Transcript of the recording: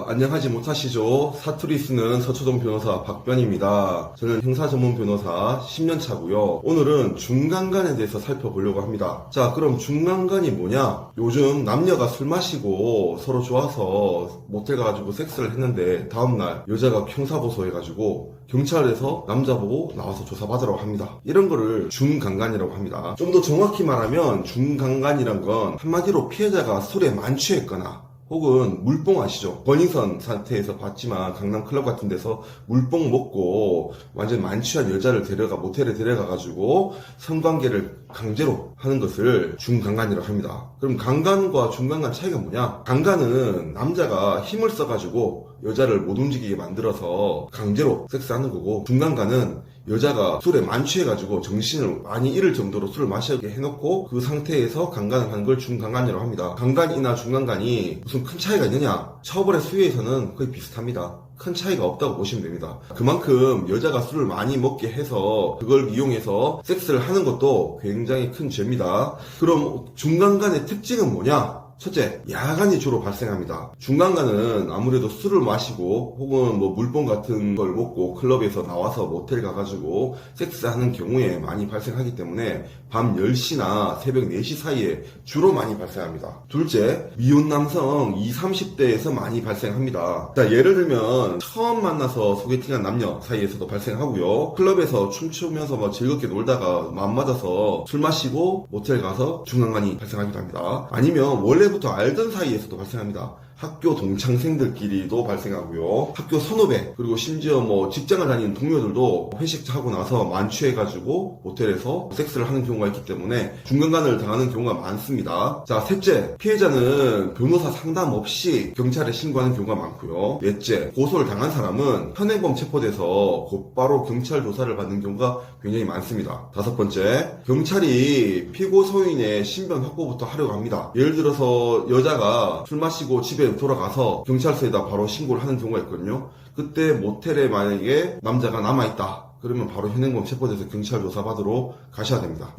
안녕하지 못하시죠? 사투리 쓰는 서초동 변호사 박변입니다. 저는 형사 전문 변호사 10년 차고요. 오늘은 중간간에 대해서 살펴보려고 합니다. 자, 그럼 중간간이 뭐냐? 요즘 남녀가 술 마시고 서로 좋아서 모텔 가가지고 섹스를 했는데 다음날 여자가 형사고소해가지고 경찰에서 남자 보고 나와서 조사받으라고 합니다. 이런 거를 중간간이라고 합니다. 좀 더 정확히 말하면 중간간이란 건 한마디로 피해자가 술에 만취했거나 혹은 물뽕 아시죠? 버닝썬 상태에서 봤지만 강남 클럽 같은 데서 물뽕 먹고 완전 만취한 여자를 데려가 모텔에 데려가가지고 성관계를 강제로 하는 것을 중간간이라고 합니다. 그럼 강간과 중간간 차이가 뭐냐? 강간은 남자가 힘을 써가지고 여자를 못 움직이게 만들어서 강제로 섹스하는 거고, 중간간은 여자가 술에 만취해가지고 정신을 많이 잃을 정도로 술을 마시게 해놓고 그 상태에서 강간을 하는 걸 중간간이라고 합니다. 강간이나 중간간이 무슨 큰 차이가 있느냐? 처벌의 수위에서는 거의 비슷합니다. 큰 차이가 없다고 보시면 됩니다. 그만큼 여자가 술을 많이 먹게 해서 그걸 이용해서 섹스를 하는 것도 굉장히 큰 죄입니다. 그럼 중간간의 특징은 뭐냐? 첫째, 야간이 주로 발생합니다. 중간간은 아무래도 술을 마시고 혹은 물뽕 같은 걸 먹고 클럽에서 나와서 모텔 가가지고 섹스하는 경우에 많이 발생하기 때문에 밤 10시나 새벽 4시 사이에 주로 많이 발생합니다. 둘째, 미혼 남성 20, 30대에서 많이 발생합니다. 자, 예를 들면 처음 만나서 소개팅한 남녀 사이에서도 발생하고요. 클럽에서 춤추면서 즐겁게 놀다가 맘 맞아서 술 마시고 모텔 가서 중간간이 발생하기도 합니다. 아니면 원래부터 알던 사이에서도 발생합니다. 학교 동창생들끼리도 발생하고요. 학교 선후배, 그리고 심지어 직장을 다니는 동료들도 회식하고 나서 만취해가지고 모텔에서 섹스를 하는 경우가 있기 때문에 중간간을 당하는 경우가 많습니다. 자, 셋째, 피해자는 변호사 상담 없이 경찰에 신고하는 경우가 많고요. 넷째, 고소를 당한 사람은 현행범 체포돼서 곧바로 경찰 조사를 받는 경우가 굉장히 많습니다. 다섯 번째, 경찰이 피고 소인의 신변 확보부터 하려고 합니다. 예를 들어서 여자가 술 마시고 집에 돌아가서 경찰서에다 바로 신고를 하는 경우가 있거든요. 그때 모텔에 만약에 남자가 남아있다 그러면 바로 현행범 체포돼서 경찰 조사 받으러 가셔야 됩니다.